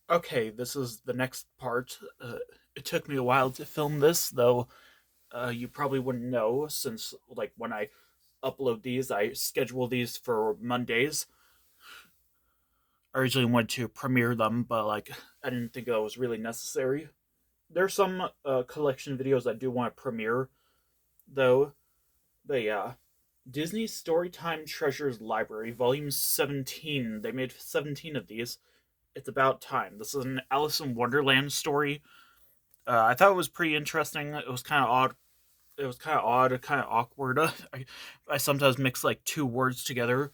Okay, this is the next part. It took me a while to film this, though. You probably wouldn't know since, like, when I upload these, I schedule these for Mondays. I originally wanted to premiere them, but like, I didn't think that was really necessary. There's some collection videos I do want to premiere, though. But yeah, Disney Storytime Treasures Library, Volume 17. They made 17 of these. It's about time. This is an Alice in Wonderland story. I thought it was pretty interesting. It was kind of odd. It was kind of odd, kind of awkward. I sometimes mix like two words together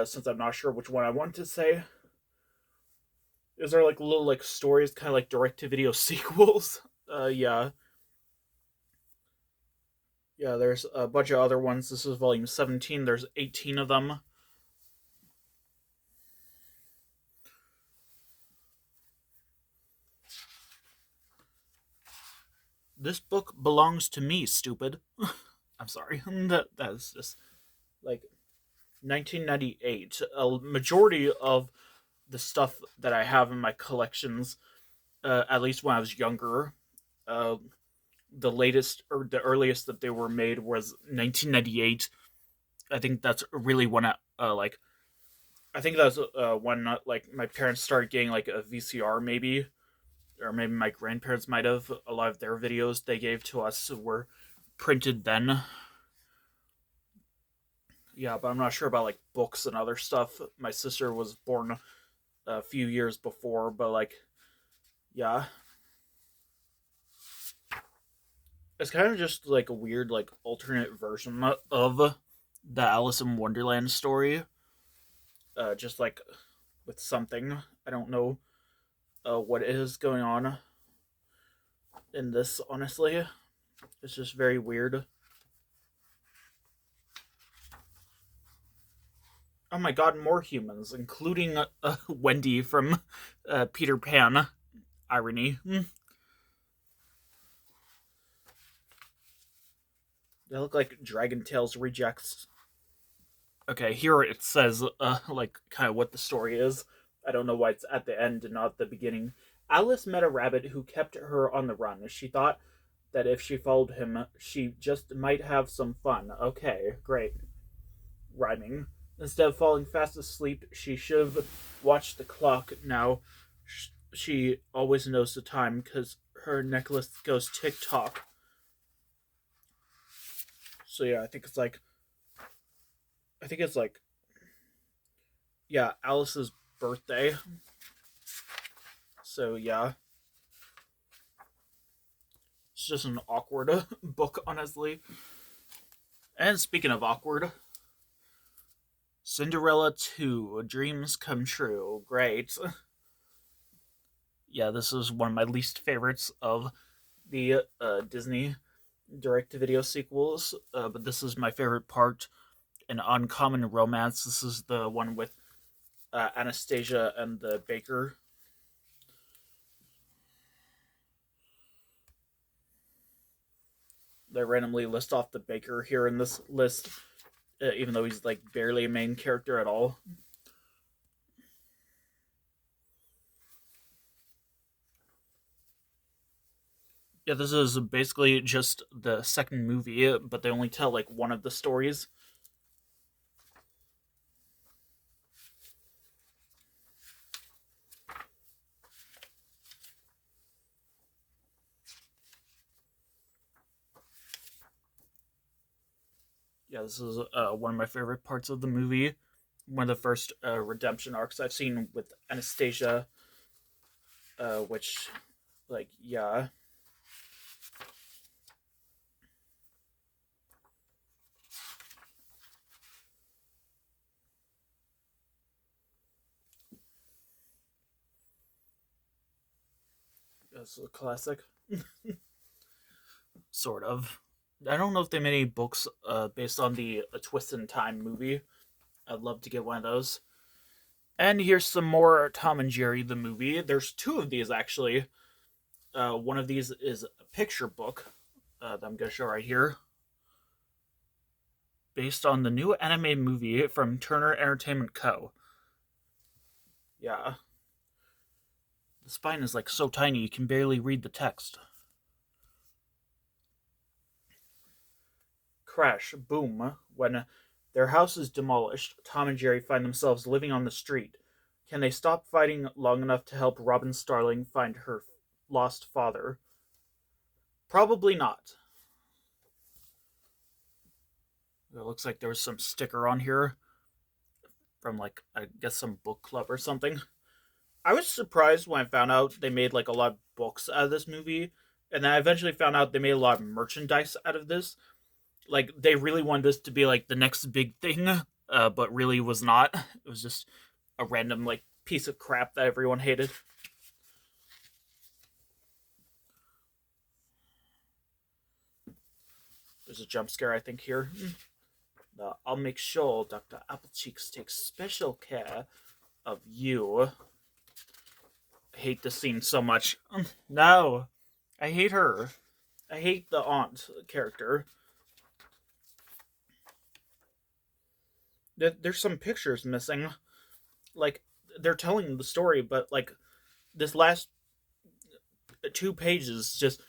since I'm not sure which one I want to say. Is there like little like stories, kind of like direct to video sequels? Yeah, yeah. There's a bunch of other ones. This is volume 17. There's 18 of them. This book belongs to me, stupid. I'm sorry. That's just like 1998. A majority of the stuff that I have in my collections, at least when I was younger, uh, the latest or the earliest that they were made was 1998. I think that's really when like I think that's when like my parents started getting like a VCR maybe, or maybe my grandparents might have. A lot of their videos they gave to us were printed then. Yeah, but I'm not sure about like books and other stuff. My sister was born a few years before, but like yeah, it's kind of just like a weird like alternate version of the Alice in Wonderland story. Just like with something I don't know what is going on in this. Honestly, it's just very weird. Oh my god, more humans, including Wendy from Peter Pan. Irony. They look like Dragon Tales rejects. Okay, here it says like kind of what the story is. I don't know why it's at the end and not the beginning. Alice met a rabbit who kept her on the run. She thought that if she followed him, she just might have some fun. Okay, great. Rhyming. Instead of falling fast asleep, she should have watched the clock. Now, she always knows the time because her necklace goes tick tock. So yeah, I think it's like, yeah, Alice's birthday. So yeah, it's just an awkward book, honestly. And speaking of awkward, Cinderella 2 Dreams Come True. Great. Yeah, this is one of my least favorites of the Disney direct to video sequels, but this is my favorite part. An Uncommon Romance. This is the one with Anastasia and the baker. They randomly list off the baker here in this list, even though he's like barely a main character at all. Yeah, this is basically just the second movie, but they only tell like one of the stories. Yeah, this is one of my favorite parts of the movie. One of the first redemption arcs I've seen with Anastasia, which, like, yeah, this is a classic, sort of. I don't know if they made any books based on the A Twist in Time movie. I'd love to get one of those. And here's some more Tom and Jerry the movie. There's two of these actually. One of these is a picture book that I'm going to show right here, based on the new anime movie from Turner Entertainment Co. Yeah, The spine is like so tiny you can barely read the text. Crash, boom. When their house is demolished, Tom and Jerry find themselves living on the street. Can they stop fighting long enough to help Robin Starling find her lost father? Probably not. It looks like there was some sticker on here from, like, I guess some book club or something. I was surprised when I found out they made like a lot of books out of this movie, and then I eventually found out they made a lot of merchandise out of this. Like they really wanted this to be like the next big thing, but really was not. It was just a random like piece of crap that everyone hated. There's a jump scare, I think, here. I'll make sure Dr. Applecheeks takes special care of you. I hate this scene so much. No, I hate her. I hate the aunt character. There's some pictures missing. Like, they're telling the story, but, like, this last 2 pages just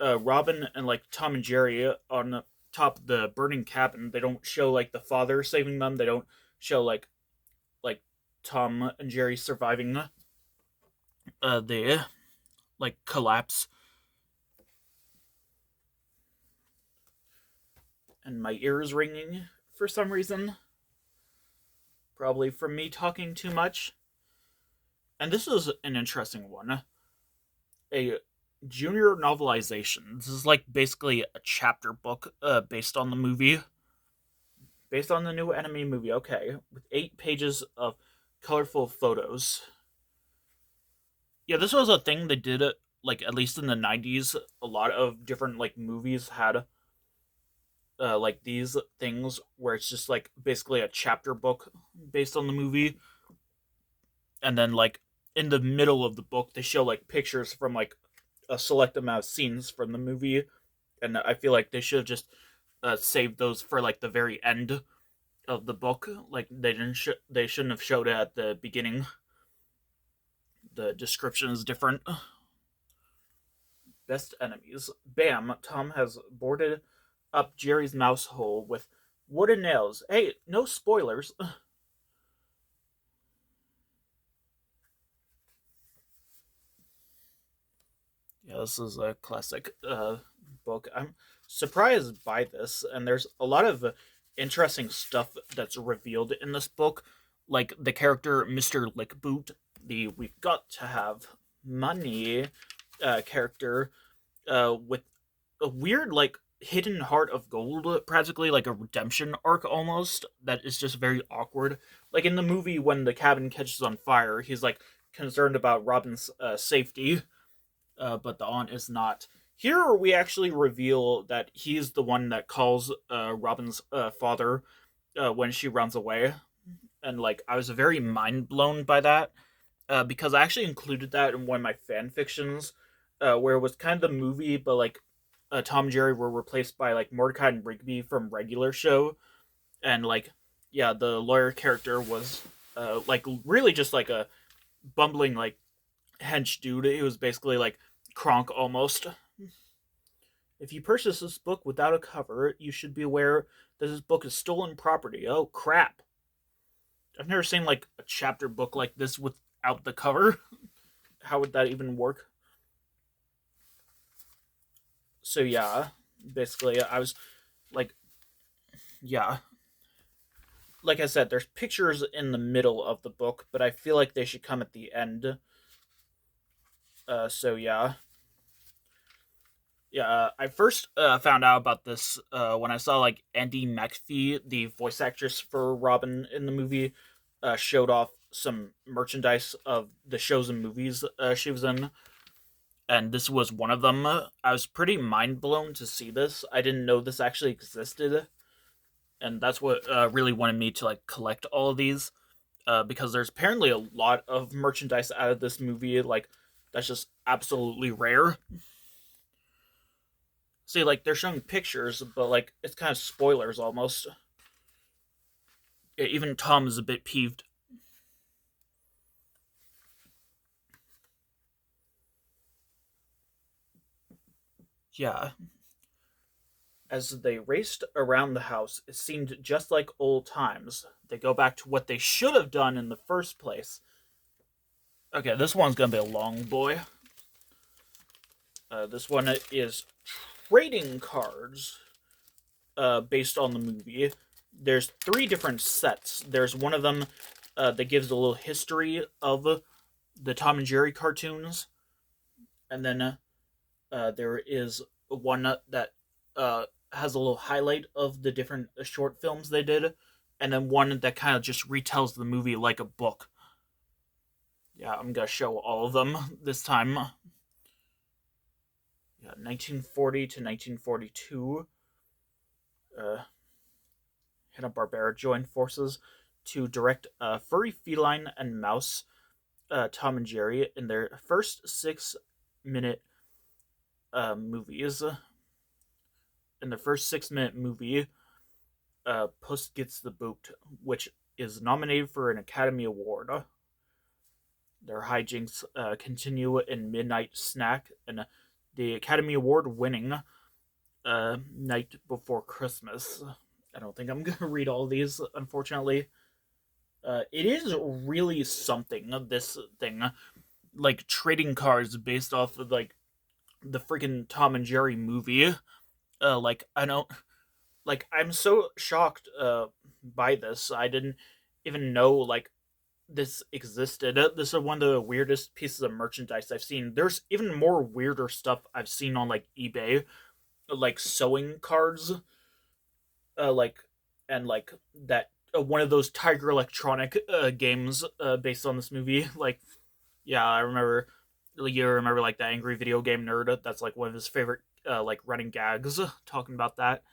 Robin and, like, Tom and Jerry on top of the burning cabin. They don't show, like, the father saving them. They don't show, like Tom and Jerry surviving the, like, collapse. And my ear is ringing for some reason. Probably from me talking too much. And this is an interesting one. A junior novelization. This is like basically a chapter book based on the movie. Based on the new enemy movie, okay. With 8 pages of colorful photos. Yeah, this was a thing they did, like, at least in the 90s. A lot of different, like, movies had like these things where it's just like basically a chapter book based on the movie, and then like in the middle of the book they show like pictures from like a select amount of scenes from the movie, and I feel like they should have just saved those for like the very end of the book. Like they shouldn't have showed it at the beginning. The description is different. Best enemies. Bam! Tom has boarded up Jerry's mouse hole with wooden nails. Hey, no spoilers. Yeah, this is a classic book. I'm surprised by this, and there's a lot of interesting stuff that's revealed in this book, like the character Mr. Lickboot, the "we've got to have money" character, with a weird like hidden heart of gold, practically like a redemption arc almost. That is just very awkward. Like in the movie, when the cabin catches on fire, he's like concerned about Robin's safety, but the aunt is not. Here we actually reveal that he's the one that calls Robin's father when she runs away, and like I was very mind blown by that because I actually included that in one of my fan fictions, where it was kind of the movie, but like Tom and Jerry were replaced by like Mordecai and Rigby from regular show, and like yeah, the lawyer character was like really just like a bumbling like hench dude. He was basically like Kronk almost. If you purchase this book without a cover, you should be aware that this book is stolen property. Oh crap! I've never seen like a chapter book like this without the cover. How would that even work? So yeah, basically I was like, yeah, like I said, there's pictures in the middle of the book, but I feel like they should come at the end. So yeah, yeah. I first found out about this when I saw like Andy McPhee, the voice actress for Robin in the movie, showed off some merchandise of the shows and movies she was in, and this was one of them. I was pretty mind blown to see this. I didn't know this actually existed, and that's what really wanted me to like collect all of these, because there's apparently a lot of merchandise out of this movie, like that's just absolutely rare. See, like they're showing pictures, but like it's kind of spoilers almost. Yeah, even Tom is a bit peeved. Yeah, as they raced around the house, it seemed just like old times. They go back to what they should have done in the first place. Okay, this one's gonna be a long boy. This one is trading cards based on the movie. There's three different sets. There's one of them that gives a little history of the Tom and Jerry cartoons, and then there is one that has a little highlight of the different short films they did, and then one that kind of just retells the movie like a book. Yeah, I'm gonna show all of them this time. Yeah, 1940 to 1942. Uh, Hanna-Barbera joined forces to direct Furry Feline and Mouse, Tom and Jerry, in their first 6 minute movies. In the first 6 minute movie, Puss Gets the Boot, which is nominated for an Academy Award. Their hijinks continue in Midnight Snack and the Academy Award winning Night Before Christmas. I don't think I'm going to read all these, unfortunately. It is really something, this thing. Like trading cards based off of, like, the freaking Tom and Jerry movie. Like, I don't. Like, I'm so shocked by this. I didn't even know, like, this existed. This is one of the weirdest pieces of merchandise I've seen. There's even more weirder stuff I've seen on, like, eBay, like sewing cards, like, and like that one of those Tiger Electronic games based on this movie. Like, yeah, I remember. You remember, like, the angry video game nerd? That's like one of his favorite like running gags talking about that.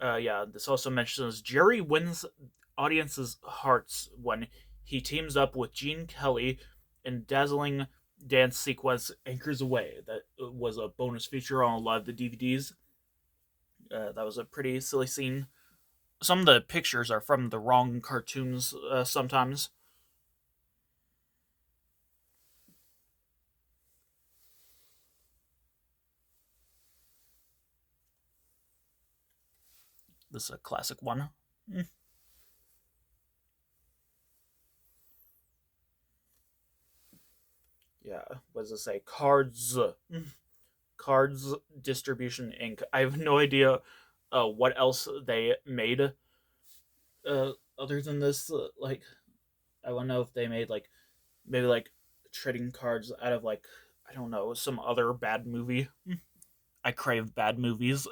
Yeah, this also mentions Jerry wins audiences' hearts when he teams up with Gene Kelly in dazzling dance sequence Anchors Away. That was a bonus feature on a lot of the DVDs. That was a pretty silly scene. Some of the pictures are from the wrong cartoons sometimes. This is a classic one. Yeah, what does it say? Cards. Cards Distribution Inc. I have no idea what else they made other than this. Like, I want to know if they made, like, maybe like trading cards out of, like, I don't know, some other bad movie. I crave bad movies.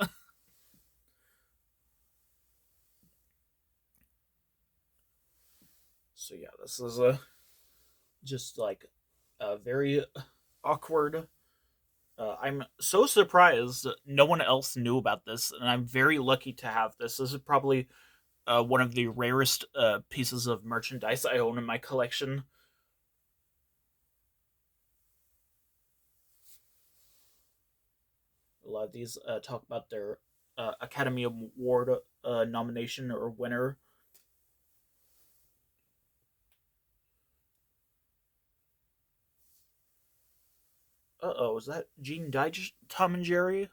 So yeah, this is a just like a very awkward. I'm so surprised no one else knew about this, and I'm very lucky to have this. This is probably one of the rarest pieces of merchandise I own in my collection. A lot of these talk about their Academy Award nomination or winner. Uh-oh, is that Gene Deitch, Tom and Jerry?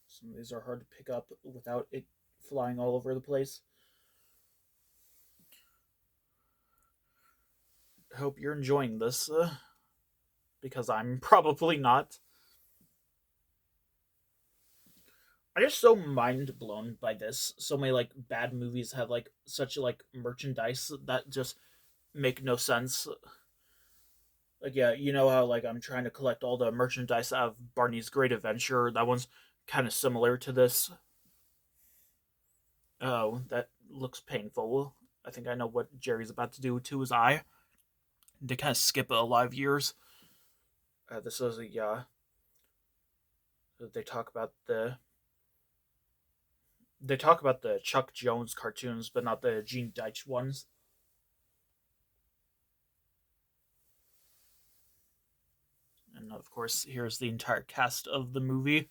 Some of these are hard to pick up without it flying all over the place. I hope you're enjoying this, because I'm probably not. I'm just so mind blown by this. So many, like, bad movies have, like, such, like, merchandise that just make no sense. Like, yeah, you know how, like, I'm trying to collect all the merchandise out of Barney's Great Adventure. That one's kind of similar to this. Oh, that looks painful. I think I know what Jerry's about to do to his eye. They kind of skip a lot of years. This is a they talk about the Chuck Jones cartoons, but not the Gene Deitch ones. And of course, here's the entire cast of the movie.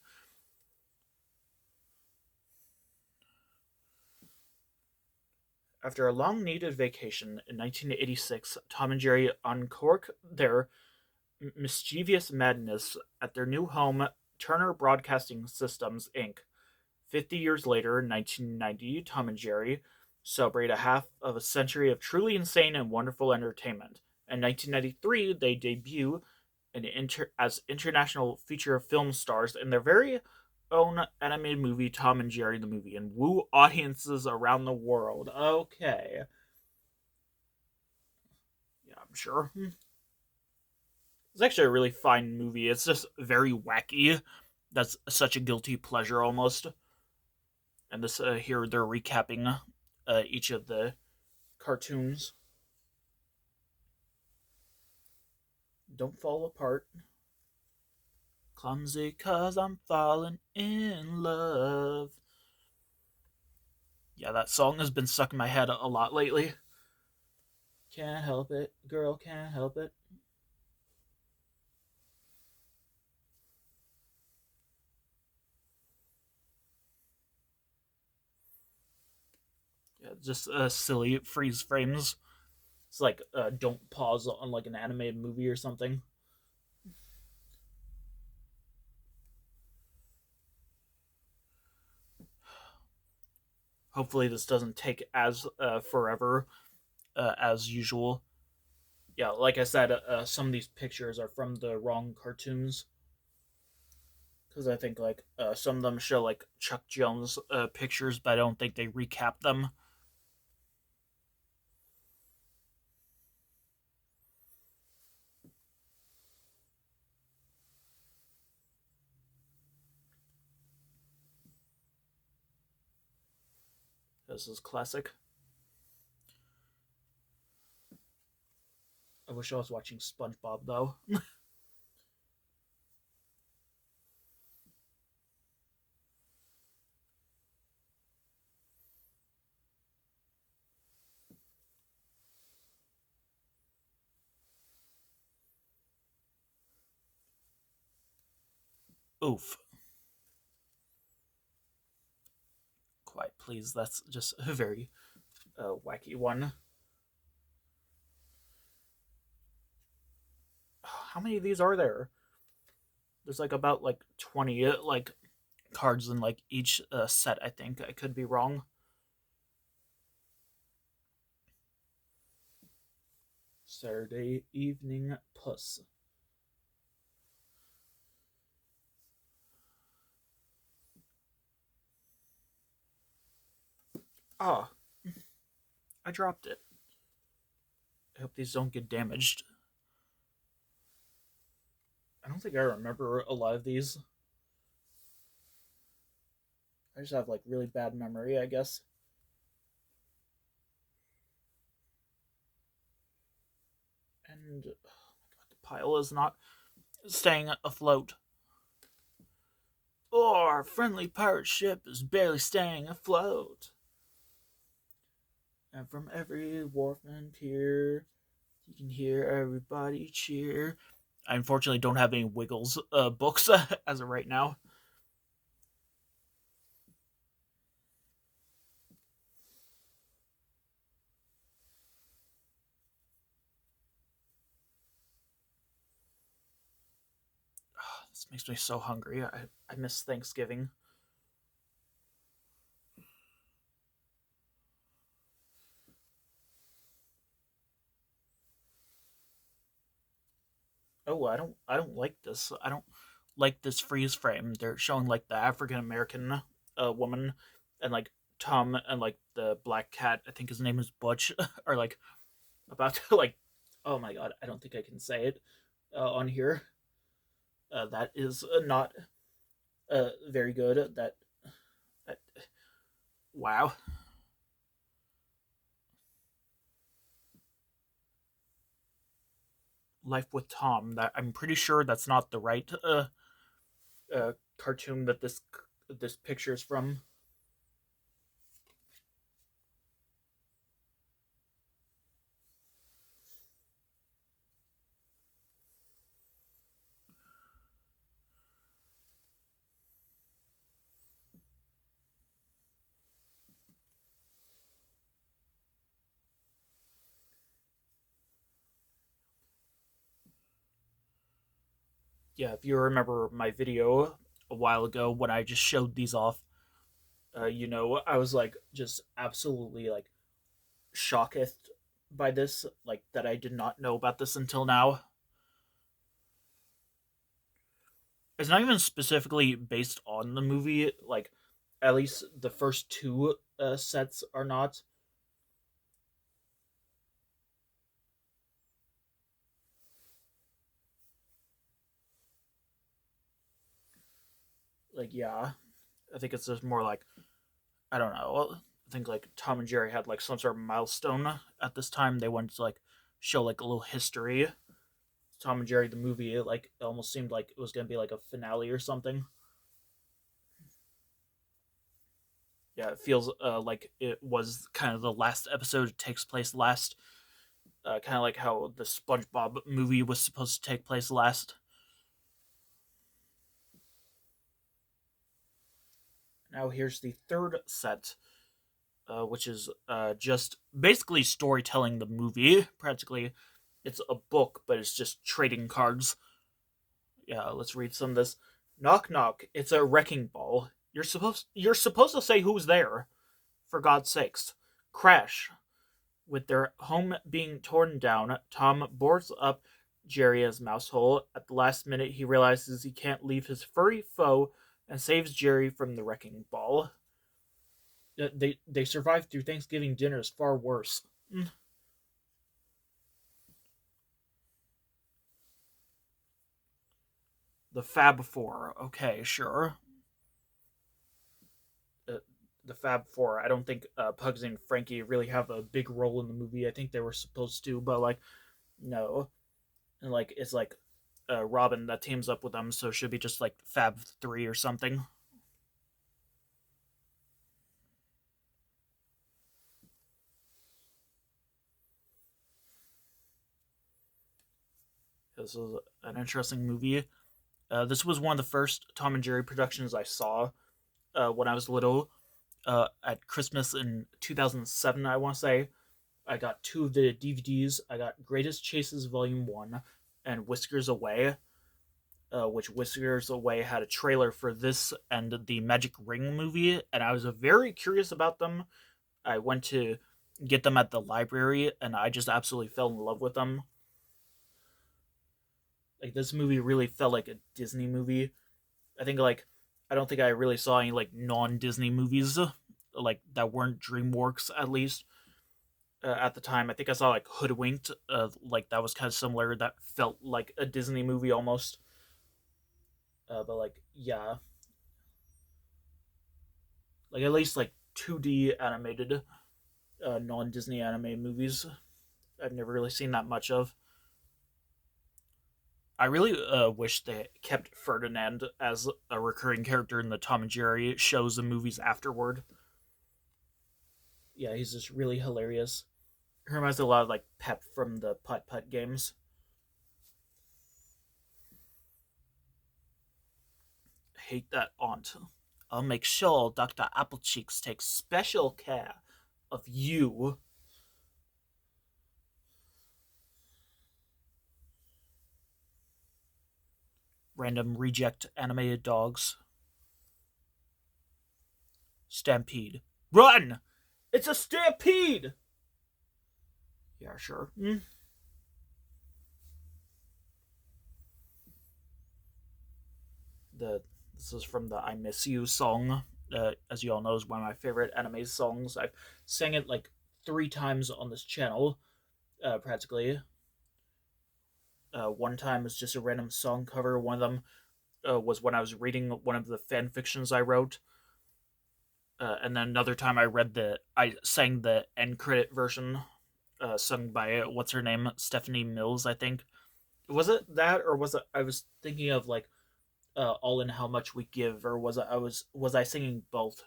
After a long needed vacation in 1986, Tom and Jerry uncork their mischievous madness at their new home, Turner Broadcasting Systems, Inc. 50 years later, in 1990, Tom and Jerry celebrate a half of a century of truly insane and wonderful entertainment. In 1993, they debut as international feature film stars in their very own animated movie, Tom and Jerry the Movie, and woo audiences around the world. Okay. Yeah, I'm sure. It's actually a really fine movie. It's just very wacky. That's such a guilty pleasure almost. And this here they're recapping each of the cartoons. Don't fall apart. Clumsy cause I'm falling in love. Yeah, that song has been stuck in my head a lot lately. Can't help it, girl, can't help it. Yeah, just silly freeze frames. It's like don't pause on like an animated movie or something. Hopefully, this doesn't take as forever as usual. Yeah, like I said, some of these pictures are from the wrong cartoons because I think like some of them show like Chuck Jones pictures, but I don't think they recap them. This is classic. I wish I was watching SpongeBob though. Oof. Quiet, please. That's just a very wacky one. How many of these are there? There's like about like 20 like cards in like each set. I think I could be wrong. Saturday evening puss. Ah, I dropped it. I hope these don't get damaged. I don't think I remember a lot of these. I just have like really bad memory, I guess. And oh my god, the pile is not staying afloat. Oh, our friendly pirate ship is barely staying afloat. And from every wharf and pier, you can hear everybody cheer. I unfortunately don't have any Wiggles books as of right now. Oh, this makes me so hungry. I miss Thanksgiving. Oh, I don't like this. I don't like this freeze frame. They're showing like the African American woman and like Tom and like the black cat. I think his name is Butch. Are like about to like. Oh my god! I don't think I can say it on here. That is not very good. That wow. Life with Tom. That I'm pretty sure that's not the right cartoon that this picture is from. Yeah, if you remember my video a while ago when I just showed these off, I was like just absolutely like shocked by this, like that I did not know about this until now. It's not even specifically based on the movie, like at least the first two sets are not. Like, yeah, I think it's just more like, I don't know. I think like Tom and Jerry had like some sort of milestone at this time. They wanted to like show like a little history. Tom and Jerry the movie, like it almost seemed like it was gonna be like a finale or something. Yeah, it feels like it was kind of the last episode. It takes place last, kind of like how the SpongeBob movie was supposed to take place last. Now here's the third set, which is just basically storytelling the movie. Practically, it's a book, but it's just trading cards. Yeah, let's read some of this. Knock knock. It's a wrecking ball. You're supposed to say who's there. For God's sakes. Crash. With their home being torn down, Tom boards up Jerry's mouse hole. At the last minute, he realizes he can't leave his furry foe and saves Jerry from the wrecking ball. They survived through Thanksgiving dinners far worse. The Fab Four. Okay, sure. Uh, the Fab Four. I don't think Pugs and Frankie really have a big role in the movie. I think they were supposed to, but like, no. And like, it's like Robin that teams up with them, so it should be just like Fab Three or something. This is an interesting movie. This was one of the first Tom and Jerry productions I saw when I was little. At Christmas in 2007, I want to say. I got two of the DVDs. I got Greatest Chases Volume 1 and Whiskers Away, which Whiskers Away had a trailer for this and the Magic Ring movie, and I was very curious about them. I went to get them at the library, and I just absolutely fell in love with them. Like, this movie really felt like a Disney movie. I think, like, I don't think I really saw any, like, non Disney movies, like, that weren't DreamWorks, at least. At the time, I think I saw, like, Hoodwinked, like, that was kind of similar. That felt like a Disney movie almost. But, like, yeah. Like, at least, like, 2D animated, non Disney anime movies. I've never really seen that much of. I really wish they kept Ferdinand as a recurring character in the Tom and Jerry shows and movies afterward. Yeah, he's just really hilarious. He reminds me a lot of like Pep from the Putt Putt games. I hate that aunt. I'll make sure Dr. Applecheeks takes special care of you. Random reject animated dogs. Stampede. Run! It's a stampede! Yeah, sure. The This is from the "I Miss You" song. As you all know, is one of my favorite anime songs. I've sang it like 3 times on this channel, practically. One time was just a random song cover. One of them was when I was reading one of the fan fictions I wrote. And then another time I sang the end credit version, sung by what's her name, Stephanie Mills, I think. Was it that, or was it? I was thinking of like "All in How Much We Give," or was I singing both?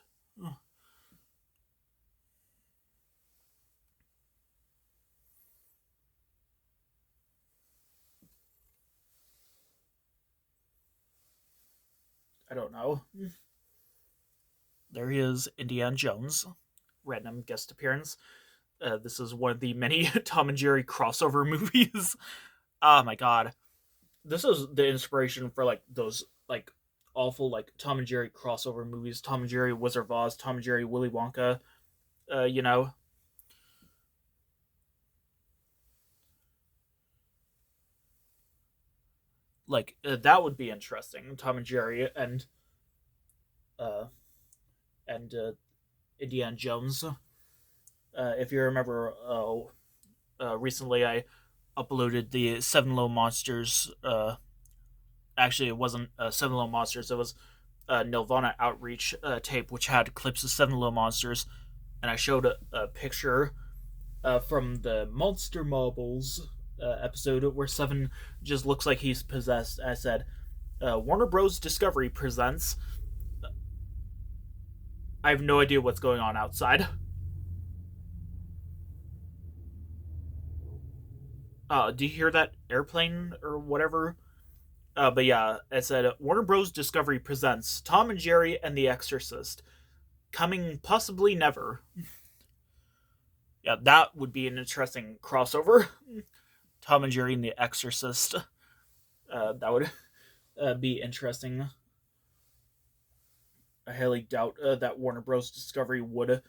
I don't know. There he is, Indiana Jones, random guest appearance. This is one of the many Tom and Jerry crossover movies. Oh my god, this is the inspiration for like those like awful like Tom and Jerry crossover movies, Tom and Jerry Wizard of Oz, Tom and Jerry Willy Wonka. You know, like that would be interesting. Tom and Jerry uh and Indiana Jones. If you remember, recently I uploaded the Seven Little Monsters. Actually, it wasn't Seven Little Monsters. It was Nirvana Outreach tape, which had clips of Seven Little Monsters, and I showed a picture from the Monster Marbles episode where Seven just looks like he's possessed. I said, Warner Bros. Discovery presents. I have no idea what's going on outside. Do you hear that airplane or whatever? But yeah, it said Warner Bros. Discovery presents Tom and Jerry and the Exorcist, coming possibly never. Yeah, that would be an interesting crossover. Tom and Jerry and the Exorcist. That would be interesting. I highly doubt that Warner Bros. Discovery would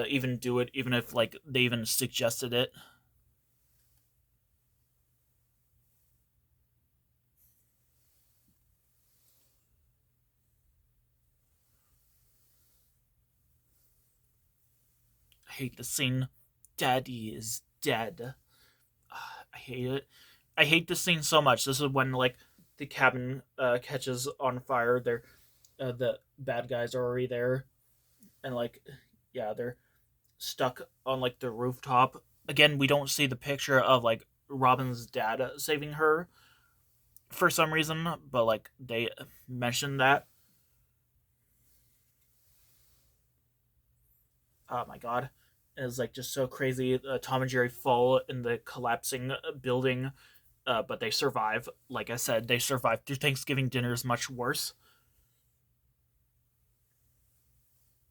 even do it, even if like they even suggested it. I hate the scene. Daddy is dead. I hate it. I hate this scene so much. This is when like the cabin catches on fire. They're the bad guys are already there, and like yeah, they're stuck on like the rooftop. Again, we don't see the picture of like Robin's dad saving her for some reason, but like they mentioned that. Oh my god, it's like just so crazy. Tom and Jerry fall in the collapsing building, but they survive. Like I said, they survive through Thanksgiving dinners much worse.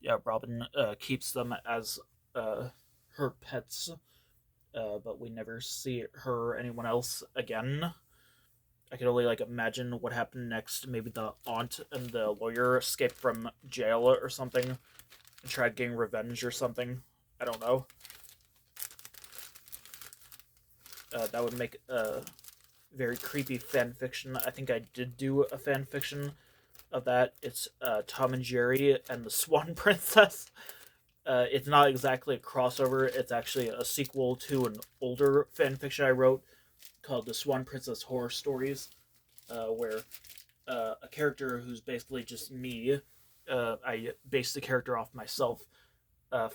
Yeah, Robin keeps them as her pets, but we never see her or anyone else again. I can only like imagine what happened next. Maybe the aunt and the lawyer escaped from jail or something and tried getting revenge or something. I don't know. That would make a very creepy fan fiction. I think I did do a fan fiction of that. It's Tom and Jerry and the Swan Princess. It's not exactly a crossover. It's actually a sequel to an older fan fiction I wrote called The Swan Princess Horror Stories, where a character who's basically just me. I based the character off myself. The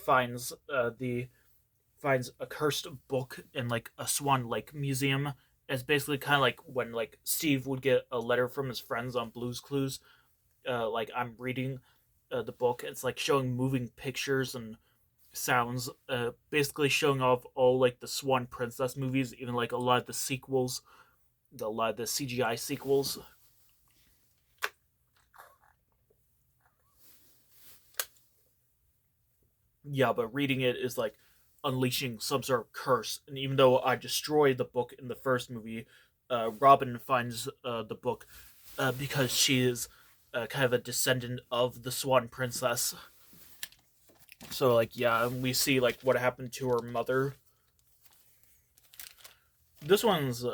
finds a cursed book in like a Swan Lake museum. It's basically kind of like when like Steve would get a letter from his friends on Blue's Clues. Like I'm reading the book. It's like showing moving pictures and sounds. Basically showing off all like the Swan Princess movies, even like a lot of the sequels, a lot of the CGI sequels. Yeah, but reading it is like unleashing some sort of curse. And even though I destroyed the book in the first movie, Robin finds the book because she is kind of a descendant of the Swan Princess. So like yeah, we see like what happened to her mother. This one's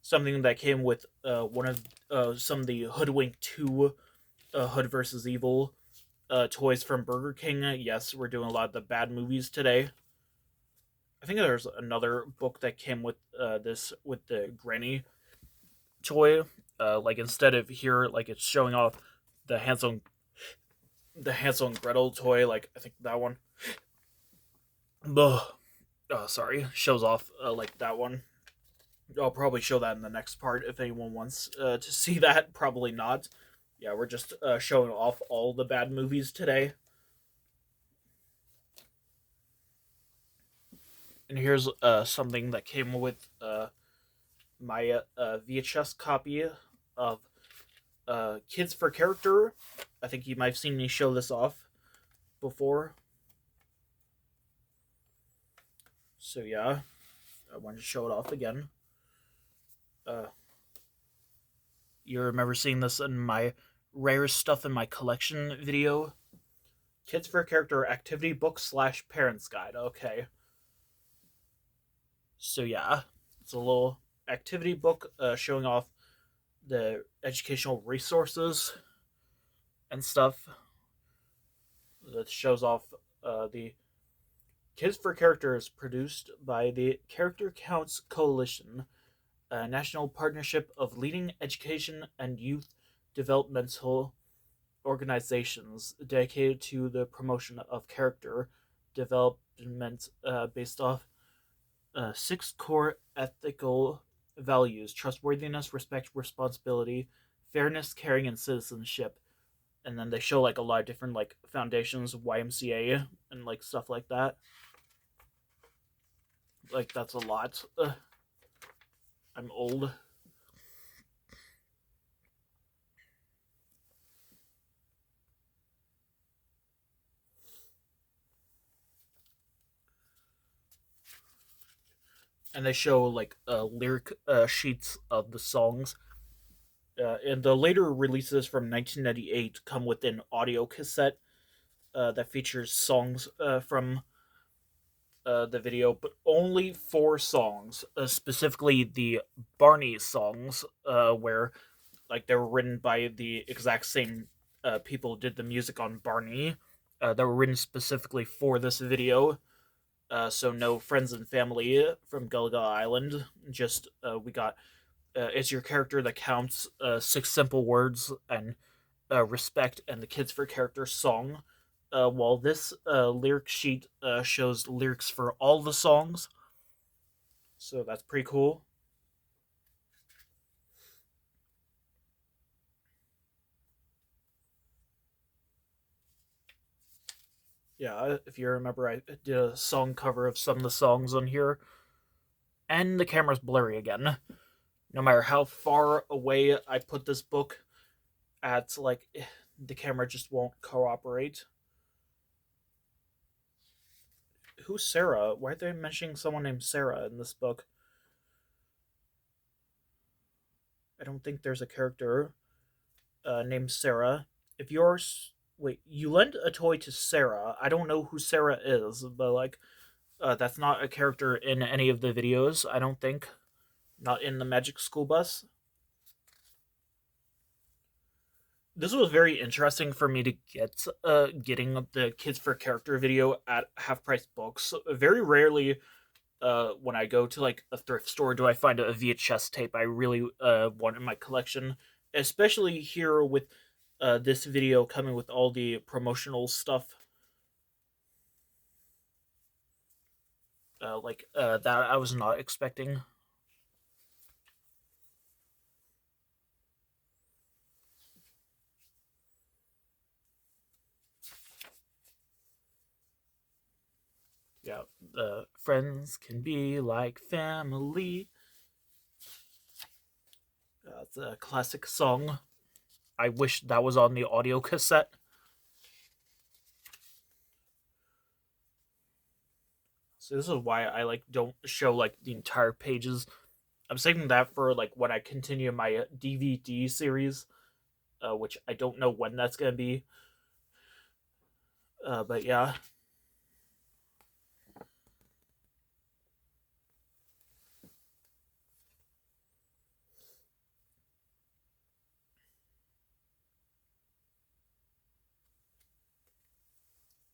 something that came with one of some of the Hoodwink 2 Hood versus Evil toys from Burger King. Yes, we're doing a lot of the bad movies today. I think there's another book that came with this with the Granny toy. Like instead of here, like it's showing off the Hansel and Gretel toy. Like I think that one. Ugh. Sorry, shows off like that one. I'll probably show that in the next part if anyone wants to see that. Probably not. Yeah, we're just showing off all the bad movies today. And here's something that came with my VHS copy of Kids for Character. I think you might have seen me show this off before. So yeah, I wanted to show it off again. Uh, You remember seeing this in my rare stuff in my collection video? Kids for Character activity book slash parents guide. Okay. So yeah, it's a little activity book showing off the educational resources and stuff that shows off the Kids for Characters produced by the Character Counts Coalition, a national partnership of leading education and youth developmental organizations dedicated to the promotion of character development based off six core ethical values: trustworthiness, respect, responsibility, fairness, caring, and citizenship. And then they show like a lot of different like foundations, YMCA, and like stuff like that. Like that's a lot. I'm old. And they show like lyric sheets of the songs. And the later releases from 1998 come with an audio cassette that features songs from the video, but only four songs, specifically the Barney songs, where like they were written by the exact same people who did the music on Barney. That were written specifically for this video. So no friends and family from Gulliga Island. Just we got it's your character that counts, six simple words, and respect, and the Kids for Character song. While this lyric sheet shows lyrics for all the songs, so that's pretty cool. Yeah, if you remember, I did a song cover of some of the songs on here, and the camera's blurry again. No matter how far away I put this book at, like, the camera just won't cooperate. Who's Sarah? Why are they mentioning someone named Sarah in this book? I don't think there's a character named Sarah. If yours, wait, you lent a toy to Sarah. I don't know who Sarah is, but like, that's not a character in any of the videos. I don't think. Not in the Magic School Bus. This was very interesting for me to get. Getting the Kids for Character video at half price books. Very rarely, when I go to like a thrift store, do I find a VHS tape I really want in my collection. Especially here with this video coming with all the promotional stuff, that I was not expecting. Yeah, friends can be like family. It's a classic song. I wish that was on the audio cassette. So this is why I like don't show like the entire pages. I'm saving that for like when I continue my DVD series, which I don't know when that's gonna be. But yeah.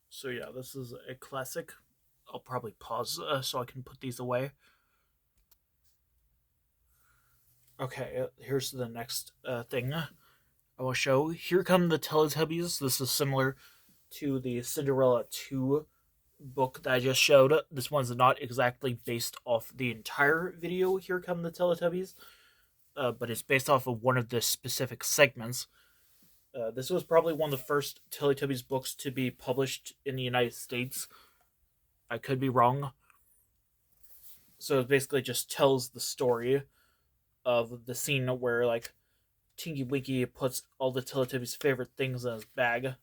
So yeah, this is a classic. I'll probably pause so I can put these away. Okay, here's the next thing I will show. Here come the Teletubbies. This is similar to the Cinderella 2 book that I just showed. This one's not exactly based off the entire video, Here Come the Teletubbies, but it's based off of one of the specific segments. This was probably one of the first Teletubbies books to be published in the United States. I could be wrong. So it basically just tells the story of the scene where, like, Tinky Winky puts all the Teletubbies' favorite things in his bag.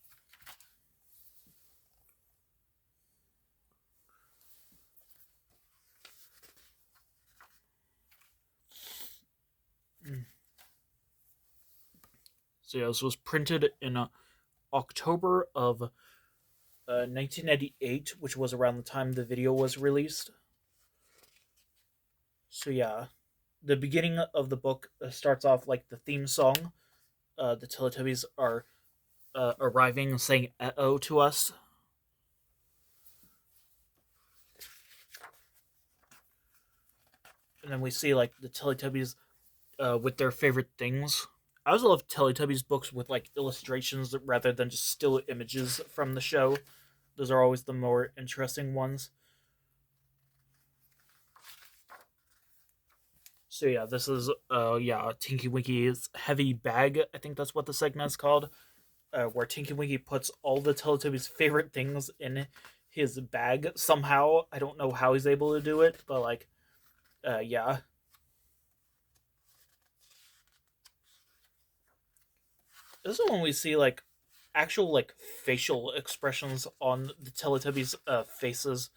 So yeah, this was printed in October of 1998, which was around the time the video was released. So yeah, the beginning of the book starts off like the theme song. The Teletubbies are arriving and saying "uh-oh" to us. And then we see like the Teletubbies with their favorite things. I also love Teletubbies books with like illustrations rather than just still images from the show. Those are always the more interesting ones. So yeah, this is Tinky Winky's heavy bag. I think that's what the segment is called, where Tinky Winky puts all the Teletubbies' favorite things in his bag somehow. I don't know how he's able to do it, but like, yeah. This is when we see like actual like facial expressions on the Teletubbies' faces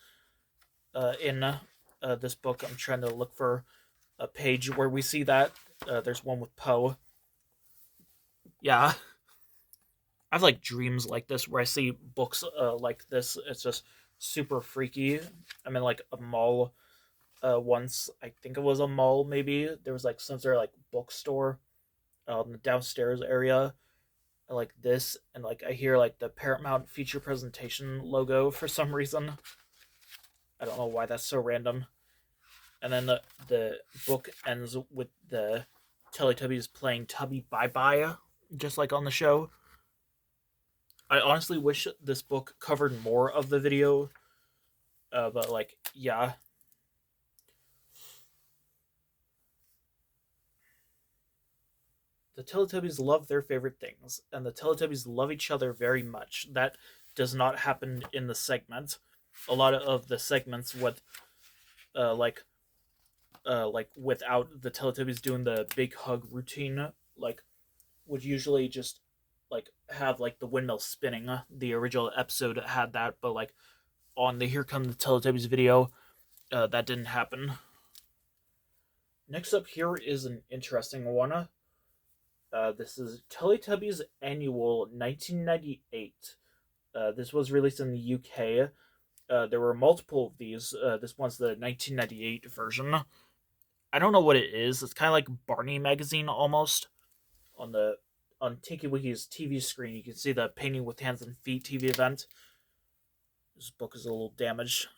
in this book. I'm trying to look for a page where we see that. There's one with Poe. Yeah, I have like dreams like this where I see books like this. It's just super freaky. I'm in like a mall once. I think it was a mall. Maybe there was like some sort of like bookstore in the downstairs area. Like this, and like I hear like the Paramount feature presentation logo for some reason. I don't know why that's so random. And then the book ends with the Teletubbies playing Tubby Bye Bye, just like on the show. I honestly wish this book covered more of the video, but like, yeah. The Teletubbies love their favorite things, and the Teletubbies love each other very much. That does not happen in the segment. A lot of the segments with, uh, like, like without the Teletubbies doing the big hug routine, like would usually just like have like the windmill spinning. The original episode had that, but like on the Here Come the Teletubbies video, that didn't happen. Next up here is an interesting one. This is Teletubbies Annual 1998. This was released in the UK. There were multiple of these. This one's the 1998 version. I don't know what it is. It's kind of like Barney magazine almost. On the on Tinky Winky's TV screen, you can see the Painting with Hands and Feet TV event. This book is a little damaged.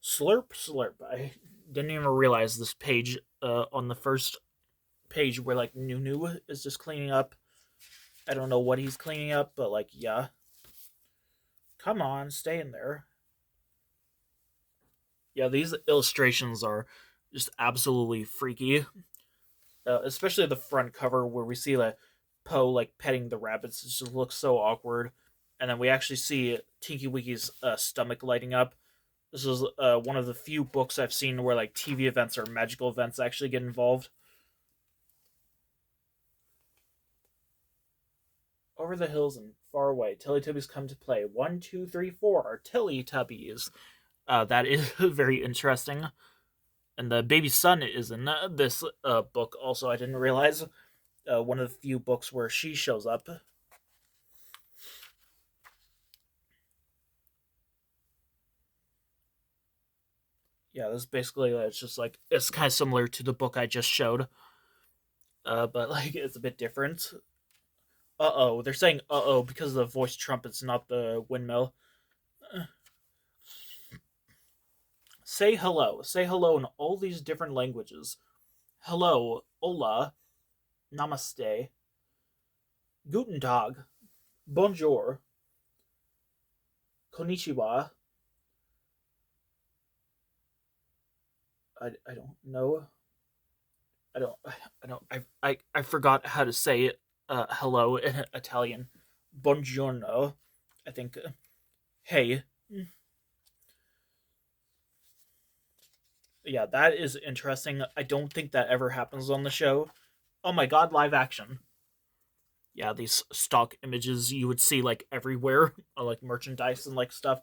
Slurp, slurp. I didn't even realize this page on the first page where like Nunu is just cleaning up. I don't know what he's cleaning up, but like, yeah. Come on, stay in there. Yeah, these illustrations are just absolutely freaky. Especially the front cover where we see like Poe like petting the rabbits. It just looks so awkward. And then we actually see Tinky Winky's stomach lighting up. This is one of the few books I've seen where like TV events or magical events actually get involved. Over the hills and far away, Teletubbies come to play. 1, 2, 3, 4 are Teletubbies. That is very interesting. And the baby son is in this book. Also, I didn't realize one of the few books where she shows up. Yeah, this is basically it's just like it's kind of similar to the book I just showed, but like it's a bit different. Uh-oh, they're saying uh-oh because of the voice trumpets, not the windmill. Say hello. Say hello in all these different languages. Hello, hola, namaste, guten tag, bonjour, konnichiwa. I don't know. I forgot how to say hello in Italian. Buongiorno. I think. Hey. Yeah, that is interesting. I don't think that ever happens on the show. Oh my god, live action. Yeah, these stock images you would see like everywhere, like merchandise and like stuff.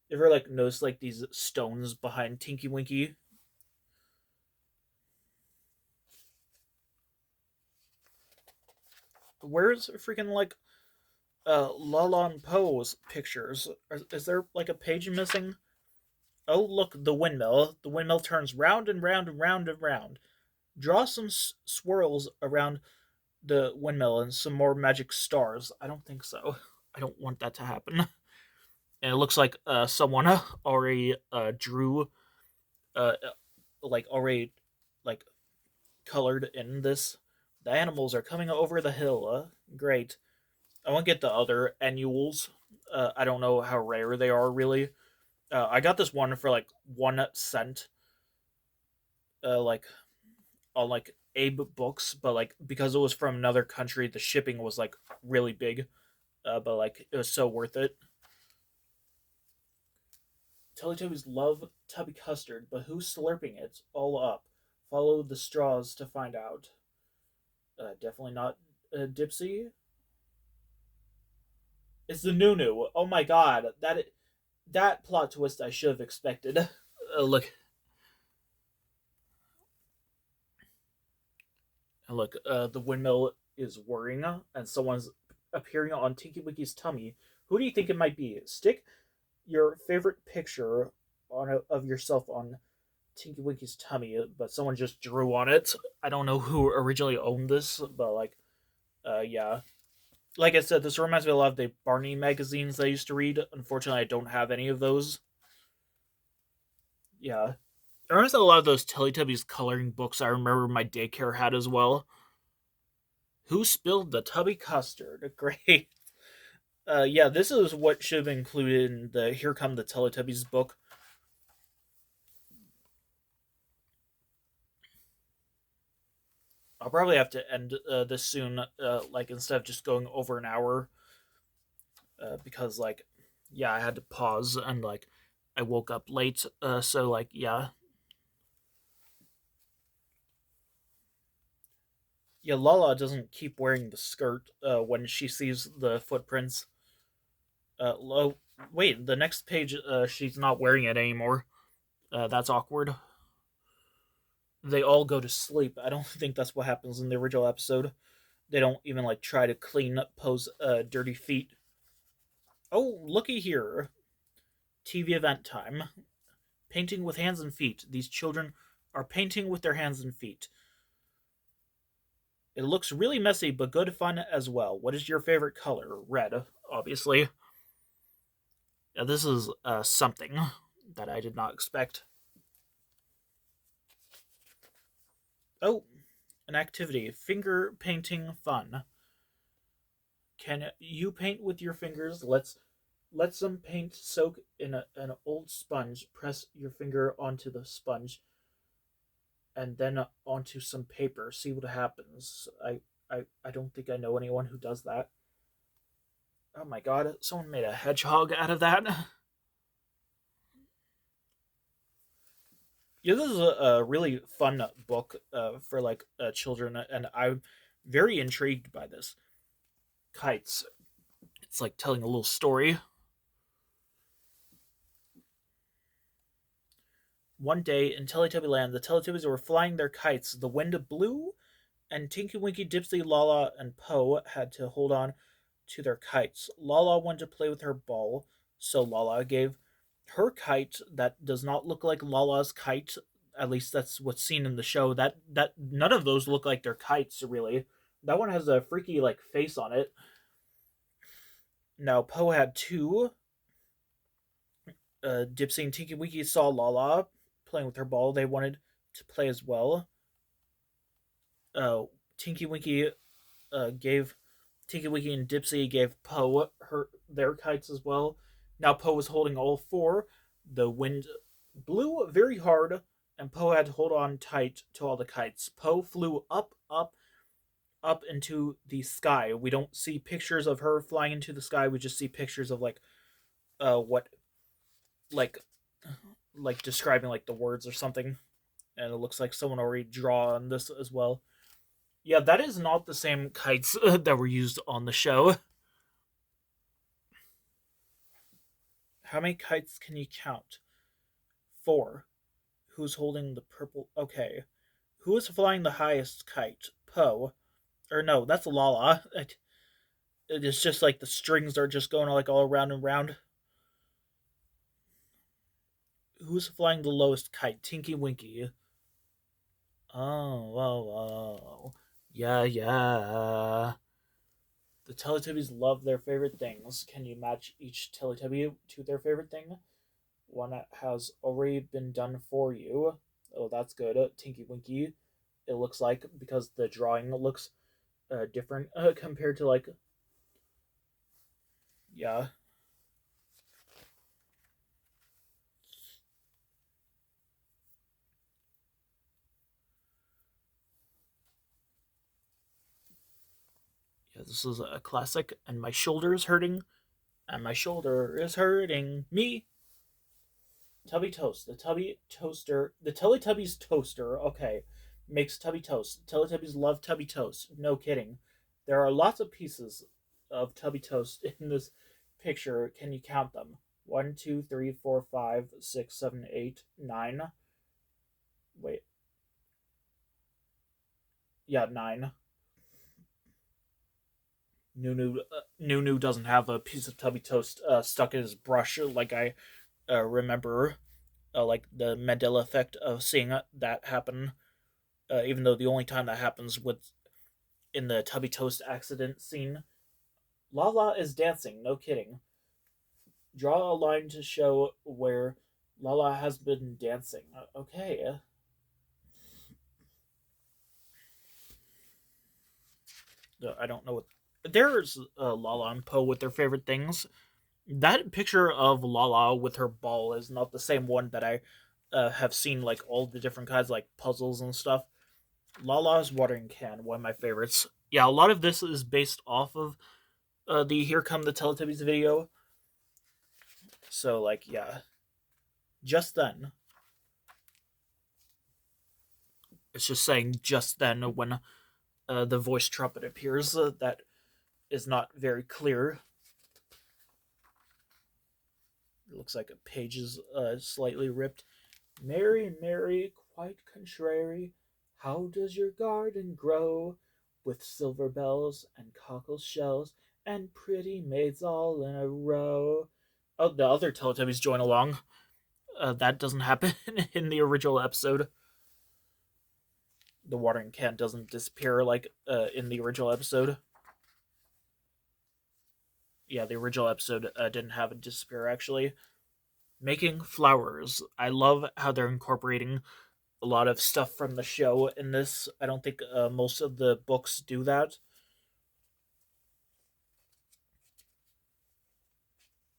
You ever like notice like these stones behind Tinky Winky? Where's freaking like Lala and Poe's pictures? Is there like a page missing? Oh, look, the windmill. The windmill turns round and round and round and round. Draw some swirls around the windmill and some more magic stars. I don't think so. I don't want that to happen. And it looks like someone already drew, uh, like already like colored in this. The animals are coming over the hill. Great. I want to get the other annuals. I don't know how rare they are really. I got this one for like 1 cent. Like on like Abe Books, but like because it was from another country, the shipping was like really big. But like it was so worth it. Teletubbies love tubby custard, but who's slurping it all up? Follow the straws to find out. Definitely not Dipsy. It's the Nunu. Oh my god, that plot twist I should have expected. Look, look. The windmill is whirring, and someone's appearing on Tinky Winky's tummy. Who do you think it might be? Stick your favorite picture of yourself on Tinky Winky's tummy, but someone just drew on it. I don't know who originally owned this, but like, yeah. Like I said, this reminds me a lot of the Barney magazines I used to read. Unfortunately, I don't have any of those. Yeah. It reminds me a lot of those Teletubbies coloring books I remember my daycare had as well. Who spilled the tubby custard? Great. Yeah, this is what should have been included in the Here Come the Teletubbies book. I'll probably have to end this soon, like instead of just going over an hour, because like, yeah, I had to pause and like I woke up late, so like, yeah, yeah. Lala doesn't keep wearing the skirt when she sees the footprints. Lo, wait, the next page, she's not wearing it anymore. That's awkward. They all go to sleep. I don't think that's what happens in the original episode. They don't even like try to clean up Poe's dirty feet. Oh, looky here. TV event time. Painting with hands and feet. These children are painting with their hands and feet. It looks really messy, but good fun as well. What is your favorite color? Red, obviously. Yeah, this is something that I did not expect. Oh, an activity. Finger painting fun. Can you paint with your fingers? Let some paint soak in an old sponge. Press your finger onto the sponge and then onto some paper. See what happens. I don't think I know anyone who does that. Oh my god, someone made a hedgehog out of that. Yeah, this is a really fun book for like children, and I'm very intrigued by this. Kites. It's like telling a little story. One day in Teletubby Land, the Teletubbies were flying their kites. The wind blew, and Tinky Winky, Dipsy, Lala, and Poe had to hold on to their kites. Lala wanted to play with her ball, so Lala gave her kite that does not look like Lala's kite. At least that's what's seen in the show. That none of those look like their kites really. That one has a freaky like face on it. Now Poe had two. Dipsy and Tinky Winky saw Lala playing with her ball. They wanted to play as well. Uh, Tinky Winky gave Tinky Winky and Dipsy gave Poe their kites as well. Now Poe was holding all four. The wind blew very hard, and Poe had to hold on tight to all the kites. Poe flew up, up, up into the sky. We don't see pictures of her flying into the sky. We just see pictures of like what like describing like the words or something. And it looks like someone already drawn this as well. Yeah, that is not the same kites that were used on the show. How many kites can you count? Four. Who's holding the purple? Okay. Who is flying the highest kite? Poe. Or no, that's Lala. It's just like the strings are just going like all around and around. Who's flying the lowest kite? Tinky Winky. Oh, oh. Yeah, yeah. The Teletubbies love their favorite things. Can you match each Teletubby to their favorite thing? One that has already been done for you. Oh, that's good. Tinky Winky. It looks like because the drawing looks different compared to like yeah. Yeah, this is a classic, and my shoulder is hurting, and my shoulder is hurting me. Tubby toast. The Tubby toaster. The Teletubbies toaster. Okay, makes Tubby toast. Teletubbies love Tubby toast. No kidding. There are lots of pieces of Tubby toast in this picture. Can you count them? One, two, three, four, 5, 6, 7, 8, 9. Wait. Yeah, 9. Nunu doesn't have a piece of Tubby toast stuck in his brush like I remember, like the Mandela effect of seeing that happen. Even though the only time that happens with in the Tubby Toast accident scene, Lala is dancing. No kidding. Draw a line to show where Lala has been dancing. Okay. I don't know what. There's Lala and Poe with their favorite things. That picture of Lala with her ball is not the same one that I have seen, like all the different kinds, like puzzles and stuff. Lala's watering can, one of my favorites. Yeah, a lot of this is based off of the Here Come the Teletubbies video. So, like, yeah. Just then. It's just saying just then when the voice trumpet appears. That is not very clear. It looks like a page is slightly ripped. Mary, Mary, quite contrary, how does your garden grow? With silver bells and cockle shells and pretty maids all in a row. Oh, the other Teletubbies join along. That doesn't happen in the original episode. The watering can doesn't disappear like in the original episode. Yeah, the original episode didn't have it disappear actually. Making flowers. I love how they're incorporating a lot of stuff from the show in this. I don't think most of the books do that.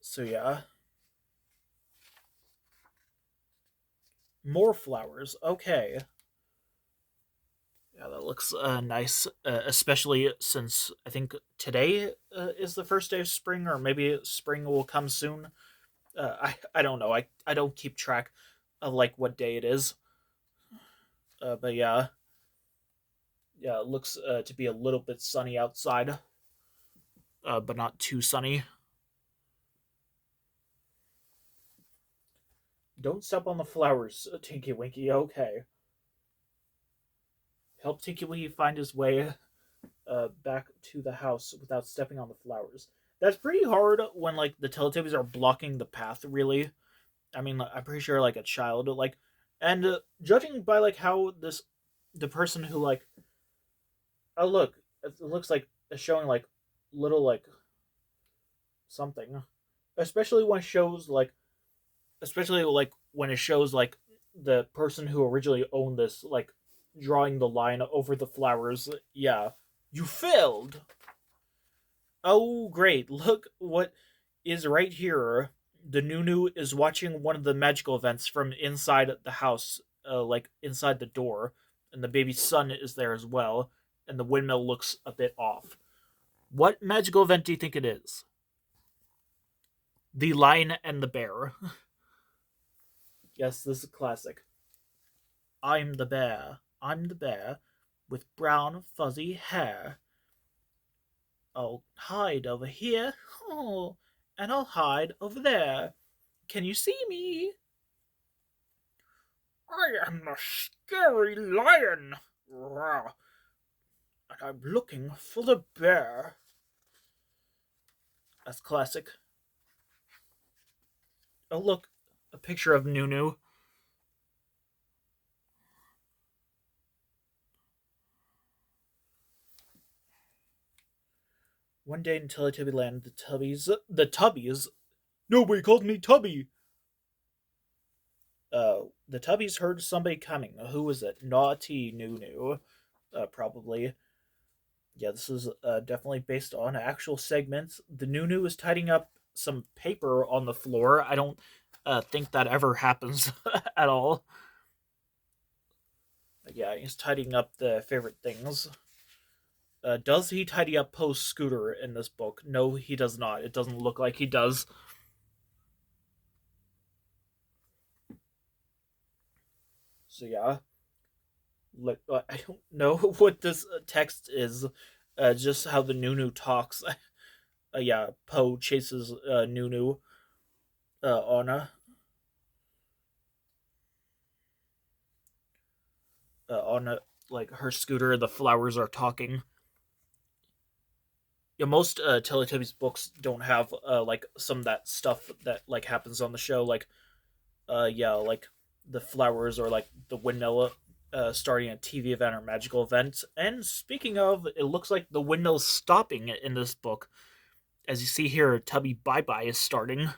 So yeah, more flowers. Okay. Yeah, that looks nice, especially since I think today is the first day of spring, or maybe spring will come soon. I don't know. I don't keep track of like what day it is. But yeah, yeah, it looks to be a little bit sunny outside, but not too sunny. Don't step on the flowers, Tinky Winky. Okay. Help Tinky Winky find his way back to the house without stepping on the flowers. That's pretty hard when like the Teletubbies are blocking the path. Really, I mean, I'm pretty sure like a child like, and judging by like how this, the person who like, oh look, it looks like it's showing like little like something, especially when it shows like, especially like when it shows like the person who originally owned this like drawing the line over the flowers. Yeah, you failed. Oh, great. Look what is right here. The Nunu is watching one of the magical events from inside the house, like inside the door, and the baby's son is there as well, and the windmill looks a bit off. What magical event do you think it is? The Lion and the Bear. Yes, this is a classic. I'm the bear. I'm the bear with brown fuzzy hair. I'll hide over here. Oh, and I'll hide over there. Can you see me? I am the scary lion. and I'm looking for the bear. That's classic. Oh, look, a picture of Nunu. One day in Teletubby Land, the Tubbies, nobody called me Tubby. The Tubbies heard somebody coming. Who was it? Naughty Nunu, probably. Yeah, this is definitely based on actual segments. The Nunu is tidying up some paper on the floor. I don't think that ever happens at all. But yeah, he's tidying up the favorite things. Does he tidy up Poe's scooter in this book? No, he does not. It doesn't look like he does. So yeah, I don't know what this text is. Just how the Nunu talks. Yeah, Poe chases Nunu on a like her scooter. The flowers are talking. Yeah, most Teletubbies books don't have like some of that stuff that like happens on the show. Like yeah, like the flowers or like the windmill starting a TV event or magical event. And speaking of, it looks like the windmill's stopping in this book. As you see here, Tubby Bye Bye is starting.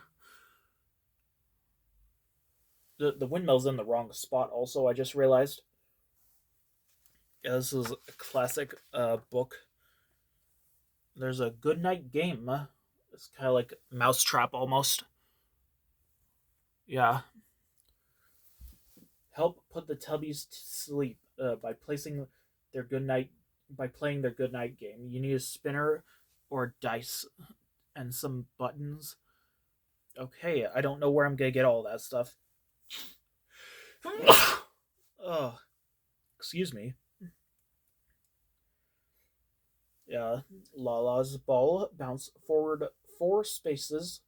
The windmill's in the wrong spot. Also, I just realized. Yeah, this is a classic book. There's a good night game. It's kind of like Mousetrap almost. Yeah. Help put the Tubbies to sleep their good night by playing their good night game. You need a spinner or dice and some buttons. Okay, I don't know where I'm gonna get all that stuff. Oh, excuse me. Yeah, Lala's ball bounce forward 4 spaces.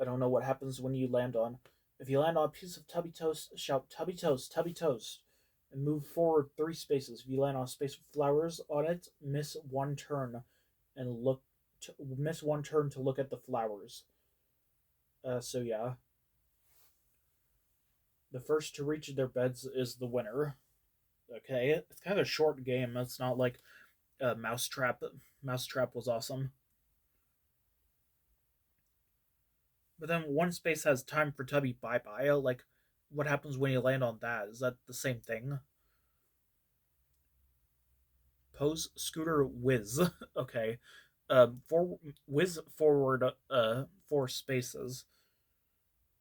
I don't know what happens when you land on. If you land on a piece of Tubby Toast, shout Tubby Toast, Tubby Toast, and move forward 3 spaces. If you land on a space with flowers on it, miss one turn and miss one turn to look at the flowers. So yeah, the first to reach their beds is the winner. Okay, it's kind of a short game. It's not like Mousetrap. Mousetrap was awesome. But then one space has time for Tubby Bye Bye. Like, what happens when you land on that? Is that the same thing? Pose scooter whiz. Okay. For whiz forward 4 spaces.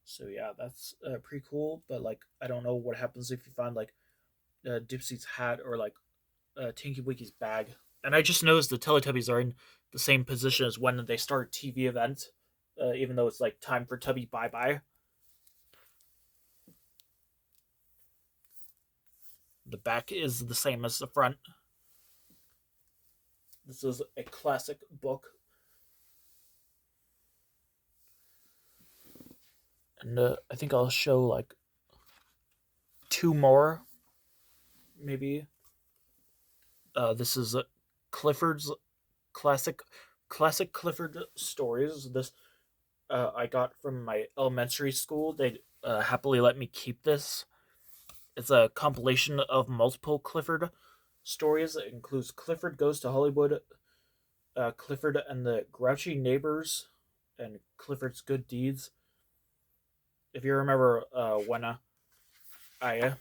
So yeah, that's pretty cool. But like, I don't know what happens if you find like Dipsy's hat or like Tinky Winky's bag. And I just noticed the Teletubbies are in the same position as when they start a TV event, even though it's like time for Tubby Bye Bye. The back is the same as the front. This is a classic book. And I think I'll show like 2 more, maybe. This is Clifford's classic Clifford stories. This I got from my elementary school. They happily let me keep this. It's a compilation of multiple Clifford stories. It includes Clifford Goes to Hollywood, Clifford and the Grouchy Neighbors, and Clifford's Good Deeds. If you remember when I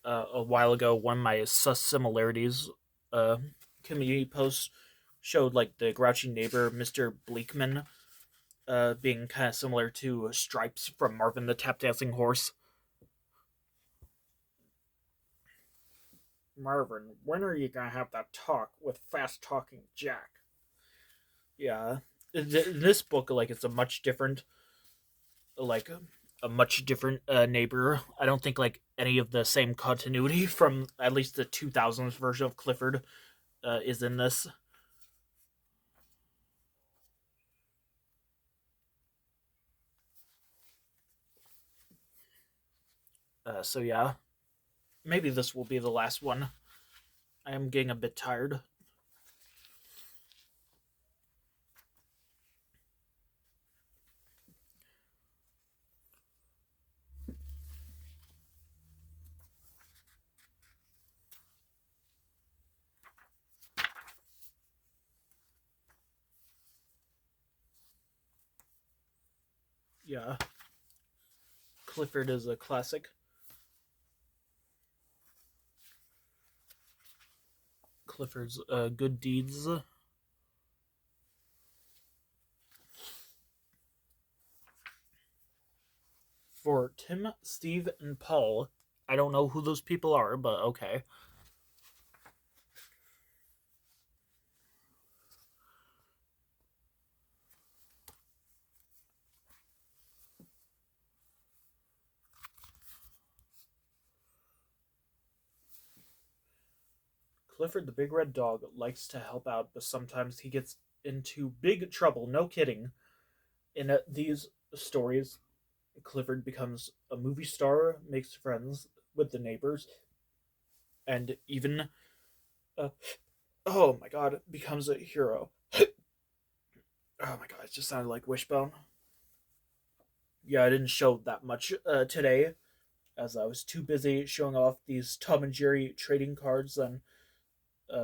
a while ago, one of my sus similarities uh, community posts showed like the grouchy neighbor, Mr. Bleakman, being kind of similar to Stripes from Marvin the Tap Dancing Horse. Marvin, when are you gonna have that talk with fast talking Jack? Yeah, in this book, like it's a much different, like a much different neighbor. I don't think like any of the same continuity from at least the 2000s version of Clifford is in this. So yeah, maybe this will be the last one. I am getting a bit tired. Yeah, Clifford is a classic. Clifford's Good Deeds. For Tim, Steve, and Paul. I don't know who those people are, but okay. Clifford the Big Red Dog likes to help out, but sometimes he gets into big trouble. No kidding. In these stories, Clifford becomes a movie star, makes friends with the neighbors, and even, uh, oh my god, becomes a hero. Oh my god, it just sounded like Wishbone. Yeah, I didn't show that much today, as I was too busy showing off these Tom and Jerry trading cards and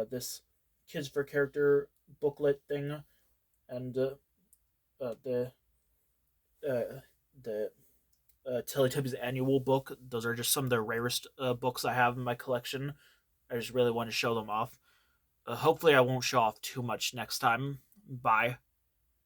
this Kids for Character booklet thing, and uh, the the Teletubbies annual book. Those are just some of the rarest books I have in my collection. I just really want to show them off. Hopefully, I won't show off too much next time. Bye.